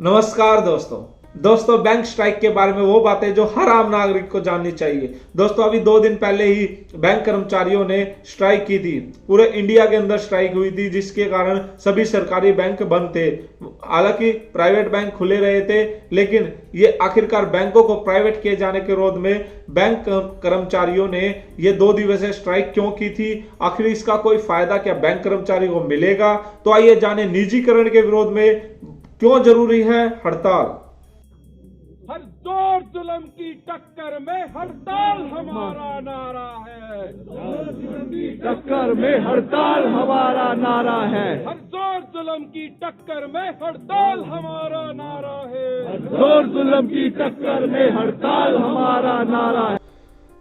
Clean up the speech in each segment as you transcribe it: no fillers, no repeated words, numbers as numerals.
नमस्कार दोस्तों bank strike के बारे में वो बातें जो हर आम नागरिक को जाननी चाहिए। दोस्तों अभी 2 दिन पहले ही बैंक कर्मचारियों ने स्ट्राइक की थी। पूरे इंडिया के अंदर स्ट्राइक हुई थी, जिसके कारण सभी सरकारी बैंक बंद थे। हालांकि प्राइवेट बैंक खुले रहे थे, लेकिन ये आखिरकार बैंकों को प्राइवेट किए जाने के विरोध में बैंक कर्मचारियों ने ये 2 दिवसीय स्ट्राइक क्यों की थी, आखिर इसका कोई फायदा क्या बैंक कर्मचारी को मिलेगा? तो आइए जाने निजीकरण के विरोध में क्यों जरूरी है हड़ताल। हर जोर जुल्म की टक्कर में हड़ताल हमारा नारा है। टक्कर में हड़ताल हमारा नारा है। हर जोर जुल्म की टक्कर में हड़ताल हमारा नारा है। जोर जुल्म की टक्कर में हड़ताल हमारा नारा है।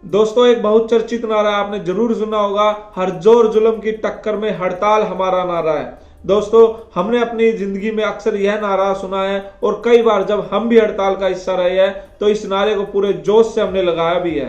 दोस्तों एक बहुत चर्चित नारा आपने जरूर सुना होगा, हर जोर जुल्म की टक्कर में हड़ताल हमारा नारा है। दोस्तों हमने अपनी जिंदगी में अक्सर यह नारा सुना है और कई बार जब हम भी हड़ताल का हिस्सा रहे हैं तो इस नारे को पूरे जोश से हमने लगाया भी है।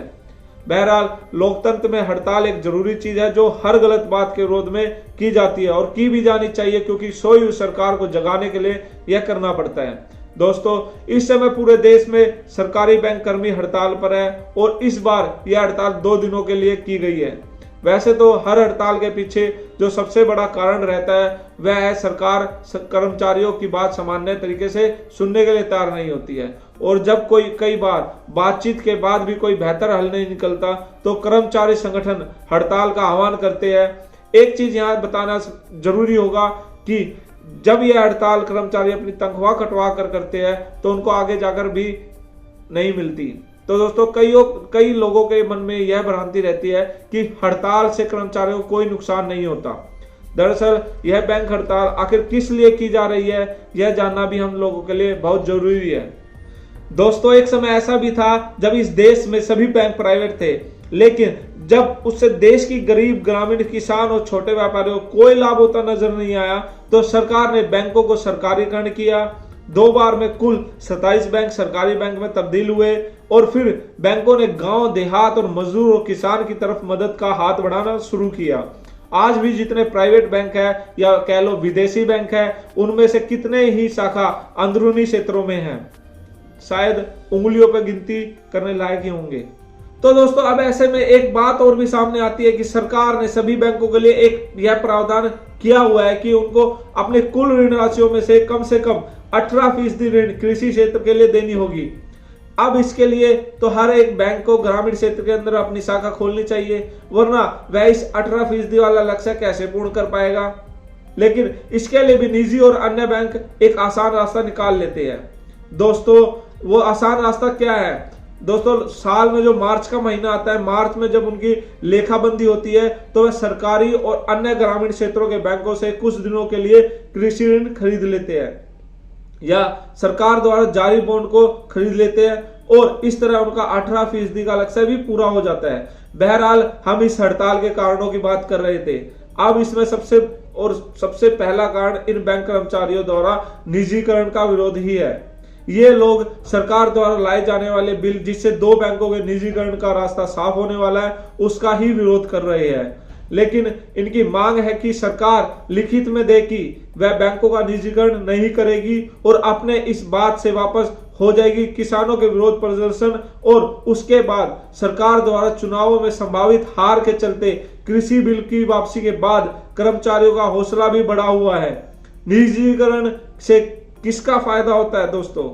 बहरहाल लोकतंत्र में हड़ताल एक जरूरी चीज है जो हर गलत बात के विरोध में की जाती है और की भी जानी चाहिए, क्योंकि सोई हुई सरकार को जगाने के लिए यह करना पड़ता है। दोस्तों इस समय पूरे देश में सरकारी बैंक कर्मी हड़ताल पर है और इस बार यह हड़ताल 2 दिनों के लिए की गई है। वैसे तो हर हड़ताल के पीछे जो सबसे बड़ा कारण रहता है वह है सरकार कर्मचारियों की बात सामान्य तरीके से सुनने के लिए तैयार नहीं होती है, और जब कई बार बातचीत के बाद भी कोई बेहतर हल नहीं निकलता तो कर्मचारी संगठन हड़ताल का आह्वान करते हैं। एक चीज यहाँ बताना जरूरी होगा कि जब यह हड़ताल कर्मचारी अपनी तनख्वाह कटवा कर करते हैं तो उनको आगे जाकर भी नहीं मिलती। तो दोस्तों कई लोगों के मन में यह भ्रांति रहती है कि हड़ताल से कर्मचारियों को कोई नुकसान नहीं होता। दरअसल यह बैंक हड़ताल आखिर किस लिए की जा रही है यह जानना भी हम लोगों के लिए बहुत जरूरी है। दोस्तों एक समय ऐसा भी था जब इस देश में सभी बैंक प्राइवेट थे, लेकिन जब उससे देश की गरीब ग्रामीण किसान और छोटे व्यापारियों को कोई लाभ होता नजर नहीं आया तो सरकार ने बैंकों को सरकारीकरण किया। 2 बार में कुल 27 बैंक सरकारी बैंक में तब्दील हुए और फिर बैंकों ने गांव देहात और मजदूर और किसान की तरफ मदद का हाथ बढ़ाना शुरू किया। आज भी जितने प्राइवेट बैंक है या कह लो विदेशी बैंक है, उनमें से कितने ही शाखा अंदरूनी क्षेत्रों में हैं, शायद उंगलियों पर गिनती करने लायक ही होंगे। तो दोस्तों अब ऐसे में एक बात और भी सामने आती है कि सरकार ने सभी बैंकों के लिए एक यह प्रावधान किया हुआ है कि उनको अपने कुल ऋण राशियों में से कम 18% ऋण कृषि क्षेत्र के लिए देनी होगी। अब इसके लिए तो हर एक बैंक को ग्रामीण क्षेत्र के अंदर अपनी शाखा खोलनी चाहिए, वरना वह इस 18% वाला लक्ष्य कैसे पूर्ण कर पाएगा। लेकिन इसके लिए भी निजी और अन्य बैंक एक आसान रास्ता निकाल लेते हैं। दोस्तों वो आसान रास्ता क्या है? दोस्तों साल में जो मार्च का महीना आता है, मार्च में जब उनकी लेखाबंदी होती है तो वह सरकारी और अन्य ग्रामीण क्षेत्रों के बैंकों से कुछ दिनों के लिए कृषि ऋण खरीद लेते हैं या सरकार द्वारा जारी बॉन्ड को खरीद लेते हैं और इस तरह उनका 18% का लक्ष्य भी पूरा हो जाता है। बहरहाल हम इस हड़ताल के कारणों की बात कर रहे थे। अब इसमें सबसे पहला कारण इन बैंक कर्मचारियों द्वारा निजीकरण का विरोध ही है। ये लोग सरकार द्वारा लाए जाने वाले बिल जिससे 2 बैंकों के निजीकरण का रास्ता साफ होने वाला है उसका ही विरोध कर रहे हैं। लेकिन इनकी मांग है कि सरकार लिखित में दे कि वह बैंकों का निजीकरण नहीं करेगी और अपने इस बात से वापस हो जाएगी। किसानों के विरोध प्रदर्शन और उसके बाद सरकार द्वारा चुनावों में संभावित हार के चलते कृषि बिल की वापसी के बाद कर्मचारियों का हौसला भी बढ़ा हुआ है। निजीकरण से किसका फायदा होता है दोस्तों?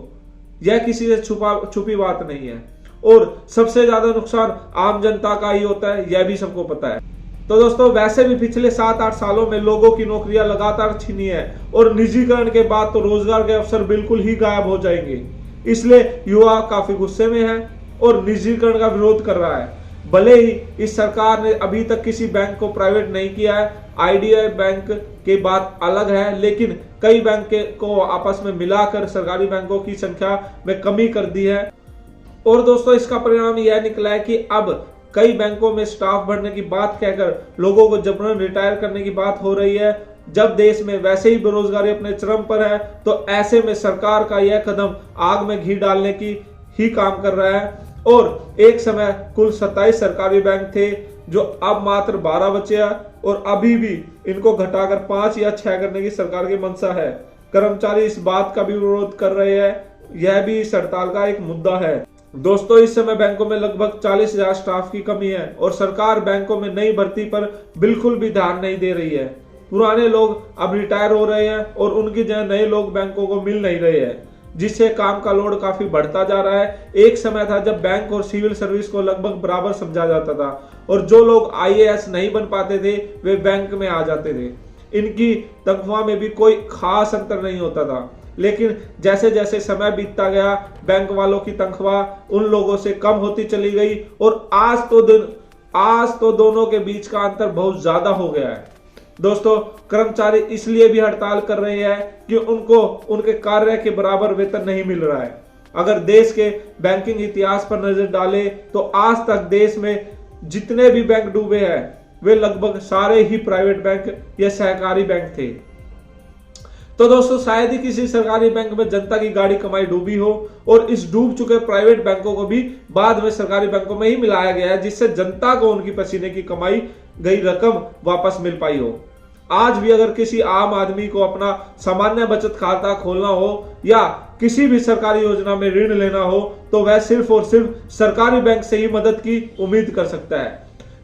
यह किसी से छुपी बात नहीं है और सबसे ज्यादा नुकसान आम जनता का ही होता है, यह भी सबको पता है। तो दोस्तों वैसे भी पिछले 7-8 सालों में लोगों की नौकरियां लगातार छीनी है और निजीकरण के बाद तो रोजगार के अवसर बिल्कुल ही गायब हो जाएंगे। इसलिए युवा काफी गुस्से में है और निजीकरण का विरोध कर रहा है। भले ही इस सरकार ने अभी तक किसी बैंक को प्राइवेट नहीं किया है, आईडीआई बैंक की बात अलग है, लेकिन कई बैंक को आपस में मिलाकर सरकारी बैंकों की संख्या में कमी कर दी है। और दोस्तों इसका परिणाम यह निकला है कि अब कई बैंकों में स्टाफ बढ़ने की बात कहकर लोगों को जबरन रिटायर करने की बात हो रही है। जब देश में वैसे ही बेरोजगारी अपने चरम पर है तो ऐसे में सरकार का यह कदम आग में घी डालने की ही काम कर रहा है। और एक समय कुल 27 सरकारी बैंक थे जो अब मात्र 12 बचे हैं और अभी भी इनको घटाकर 5 या 6 करने की सरकार की मंशा है। कर्मचारी इस बात का भी विरोध कर रहे हैं। यह भी इस हड़ताल का एक मुद्दा है। दोस्तों, इस समय बैंकों में लगभग 40,000 स्टाफ की कमी है और सरकार बैंकों में नई भर्ती पर बिल्कुल भी ध्यान नहीं दे रही है। पुराने लोग अब रिटायर हो रहे हैं और उनकी जगह नए लोग बैंकों को मिल नहीं रहे हैं, जिससे काम का लोड काफी बढ़ता जा रहा है। एक समय था जब बैंक और सिविल सर्विस को लगभग बराबर समझा जाता था और जो लोग IAS नहीं बन पाते थे वे बैंक में आ जाते थे। इनकी तनख्वाह में भी कोई खास अंतर नहीं होता था, लेकिन जैसे जैसे समय बीतता गया बैंक वालों की तनख्वाह उन लोगों से कम होती चली गई और आज तो दोनों के बीच का अंतर बहुत ज्यादा हो गया है। दोस्तों, कर्मचारी इसलिए भी हड़ताल कर रहे हैं कि उनको उनके कार्य के बराबर वेतन नहीं मिल रहा है। अगर देश के बैंकिंग इतिहास पर नजर डालें तो आज तक देश में जितने भी बैंक डूबे हैं वे लगभग सारे ही प्राइवेट बैंक या सहकारी बैंक थे। तो दोस्तों, शायद ही किसी सरकारी बैंक में जनता की गाड़ी कमाई डूबी हो और इस डूब चुके प्राइवेट बैंकों को भी बाद में सरकारी बैंकों में ही मिलाया गया है, जिससे जनता को उनकी पसीने की कमाई गई रकम वापस मिल पाई हो। आज भी अगर किसी आम आदमी को अपना सामान्य बचत खाता खोलना हो या किसी भी सरकारी योजना में ऋण लेना हो तो वह सिर्फ और सिर्फ सरकारी बैंक से ही मदद की उम्मीद कर सकता है।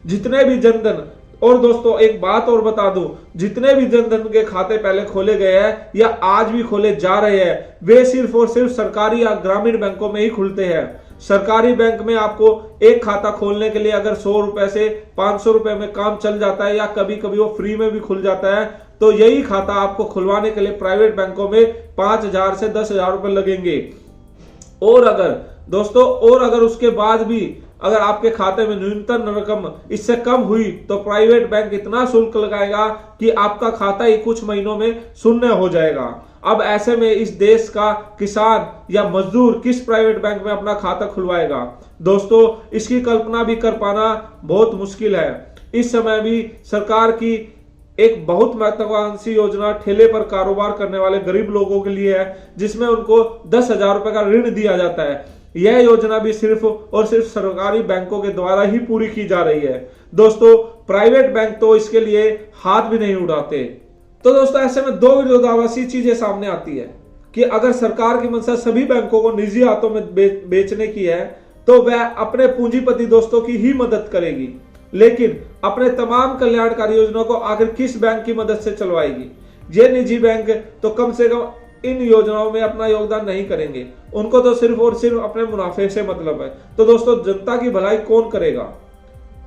जितने भी जनधन, और दोस्तों एक बात और बता दूं, जितने भी जनधन के खाते पहले खोले गए हैं या आज भी खोले जा रहे हैं वे सिर्फ और सिर्फ सरकारी या ग्रामीण बैंकों में ही खुलते हैं। सरकारी बैंक में आपको एक खाता खोलने के लिए अगर 100 रुपए से 500 रुपए में काम चल जाता है या कभी कभी वो फ्री में भी खुल जाता है, तो यही खाता आपको खुलवाने के लिए प्राइवेट बैंकों में 5,000 से 10,000 रुपए लगेंगे। और अगर उसके बाद भी अगर आपके खाते में न्यूनतम रकम इससे कम हुई तो प्राइवेट बैंक इतना शुल्क लगाएगा कि आपका खाता ही कुछ महीनों में शून्य हो जाएगा। अब ऐसे में इस देश का किसान या मजदूर किस प्राइवेट बैंक में अपना खाता खुलवाएगा? दोस्तों, इसकी कल्पना भी कर पाना बहुत मुश्किल है। इस समय भी सरकार की एक बहुत महत्वाकांक्षी योजना ठेले पर कारोबार करने वाले गरीब लोगों के लिए है, जिसमें उनको 10,000 रुपए का ऋण दिया जाता है। यह योजना भी सिर्फ और सिर्फ सरकारी बैंकों के द्वारा ही पूरी की जा रही है। दोस्तों, प्राइवेट बैंक तो इसके लिए हाथ भी नहीं उठाते। तो दोस्तों, ऐसे में दो विरोधाभासी चीजें सामने आती है कि अगर सरकार की मंशा सभी बैंकों को निजी हाथों में बेचने की है तो वह अपने पूंजीपति दोस्तों की ही मदद करेगी, लेकिन अपने तमाम कल्याणकारी योजनाओं को आखिर किस बैंक की मदद से चलवाएगी? ये निजी बैंक तो कम से कम इन योजनाओं में अपना योगदान नहीं करेंगे, उनको तो सिर्फ और सिर्फ अपने मुनाफे से मतलब है। तो दोस्तों, जनता की भलाई कौन करेगा?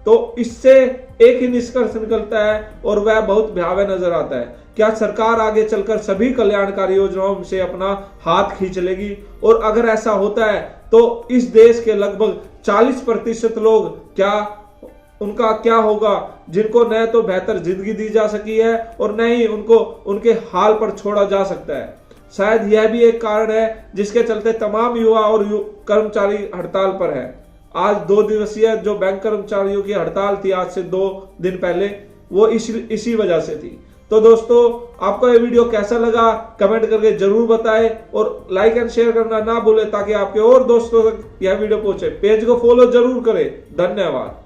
तो इससे एक ही निष्कर्ष निकलता है और वह बहुत भयावह नजर आता है। क्या सरकार आगे चलकर सभी कल्याणकारी योजनाओं से अपना हाथ खींच लेगी? और अगर ऐसा होता है तो इस देश के लगभग 40% लोग उनका क्या होगा, जिनको न तो बेहतर जिंदगी दी जा सकी है और न ही उनको उनके हाल पर छोड़ा जा सकता है। शायद यह भी एक कारण है जिसके चलते तमाम युवा और कर्मचारी हड़ताल पर है। आज 2 दिवसीय जो बैंक कर्मचारियों की हड़ताल थी आज से 2 दिन पहले, वो इसी वजह से थी। तो दोस्तों, आपको यह वीडियो कैसा लगा कमेंट करके जरूर बताएं और लाइक एंड शेयर करना ना भूलें ताकि आपके और दोस्तों तक यह वीडियो पहुंचे। पेज को फॉलो जरूर करें। धन्यवाद।